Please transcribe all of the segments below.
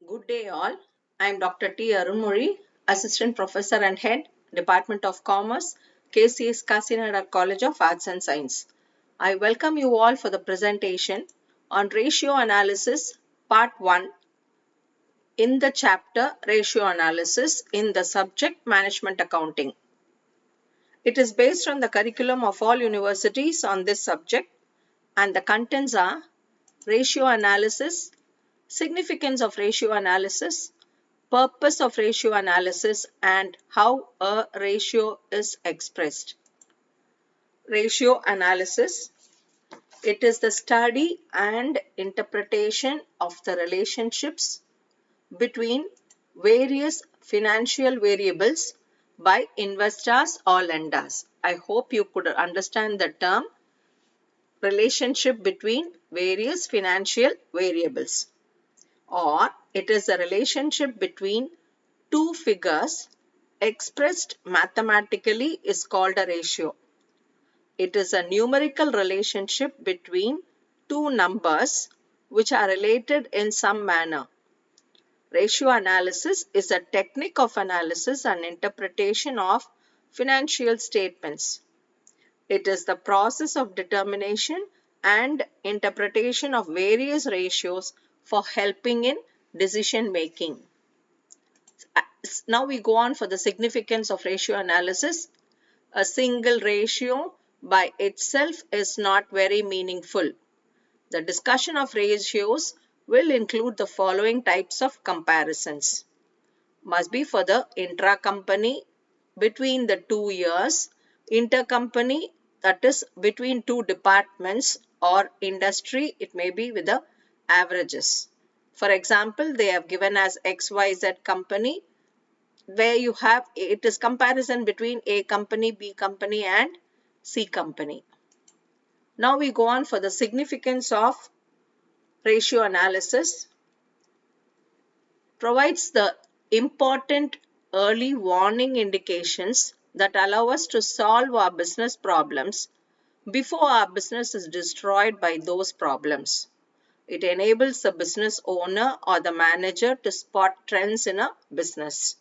Good day, all. I am Dr. T. Arunmuri, Assistant Professor and Head, Department of Commerce, KCS Kasinada College of Arts and Science. I welcome you all for the presentation on ratio analysis, part 1, in the chapter Ratio Analysis in the subject Management Accounting. It is based on the curriculum of all universities on this subject, and the contents are ratio analysis, significance of ratio analysis, purpose of ratio analysis, and how a ratio is expressed. Ratio analysis. It is the study and interpretation of the relationships between various financial variables by investors or lenders. I hope you could understand the term relationship between various financial variables, or it is a relationship between two figures expressed mathematically is called a ratio. It is a numerical relationship between two numbers which are related in some manner. Ratio analysis is a technique of analysis and interpretation of financial statements. It is the process of determination and interpretation of various ratios for helping in decision making. Now we go on for the significance of ratio analysis. A single ratio by itself is not very meaningful. The discussion of ratios will include the following types of comparisons. Must be for the intra-company between the 2 years, intercompany, that is between two departments, or industry, it may be with the averages. For example, they have given as XYZ company, where you have it is comparison between A company, B company and C company. Now we go on for the significance of ratio analysis. Provides the important early warning indications that allow us to solve our business problems before our business is destroyed by those problems. It enables the business owner or the manager to spot trends in a business.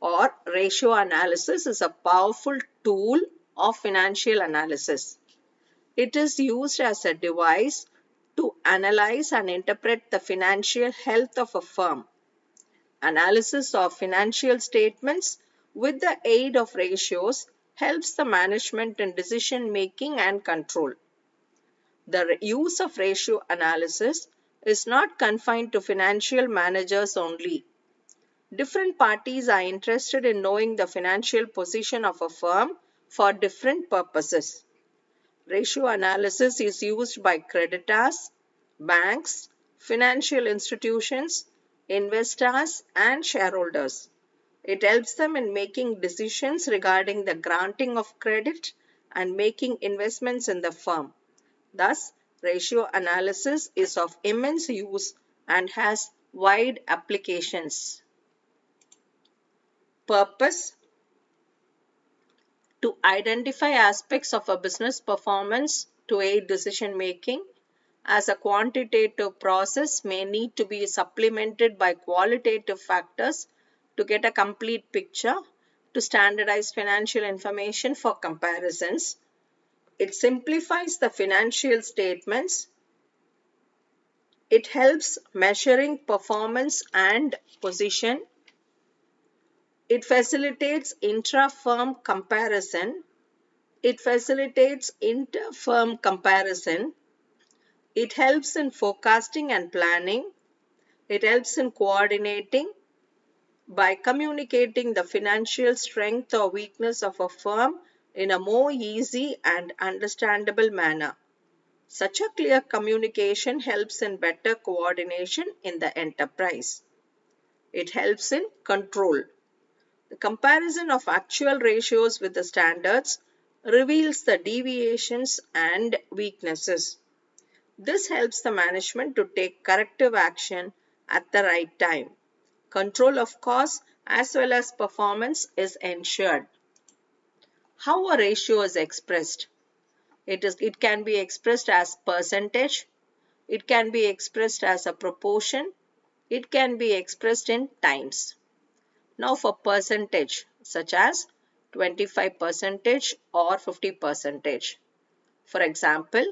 Or ratio analysis is a powerful tool of financial analysis. It is used as a device to analyze and interpret the financial health of a firm. Analysis of financial statements with the aid of ratios helps the management in decision making and control. The use of ratio analysis is not confined to financial managers only. Different parties are interested in knowing the financial position of a firm for different purposes. Ratio analysis is used by creditors, banks, financial institutions, investors, and shareholders. It helps them in making decisions regarding the granting of credit and making investments in the firm. Thus, ratio analysis is of immense use and has wide applications. Purpose: to identify aspects of a business performance to aid decision making, as a quantitative process may need to be supplemented by qualitative factors to get a complete picture, to standardize financial information for comparisons. It simplifies the financial statements. It helps measuring performance and position. It facilitates intra-firm comparison. It facilitates inter-firm comparison. It helps in forecasting and planning. It helps in coordinating by communicating the financial strength or weakness of a firm in a more easy and understandable manner. Such a clear communication helps in better coordination in the enterprise. It helps in control. The comparison of actual ratios with the standards reveals the deviations and weaknesses. This helps the management to take corrective action at the right time. Control of costs as well as performance is ensured. How a ratio is expressed? It can be expressed as percentage. It can be expressed as a proportion. it can be expressed in times. Now for percentage, such as 25% or 50%. For example,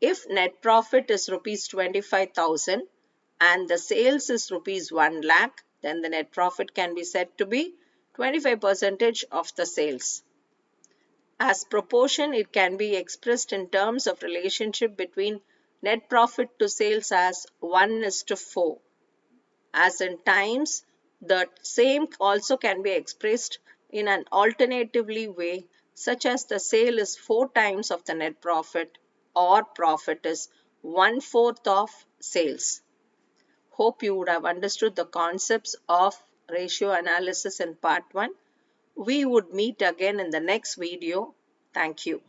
if net profit is rupees 25,000 and the sales is rupees 1 lakh, then the net profit can be said to be 25% of the sales. As proportion, it can be expressed in terms of relationship between net profit to sales as 1:4. As in times, the same also can be expressed in an alternatively way, such as the sale is 4 times of the net profit or profit is 1/4 of sales. Hope you would have understood the concepts of ratio analysis in part 1. We would meet again in the next video. Thank you.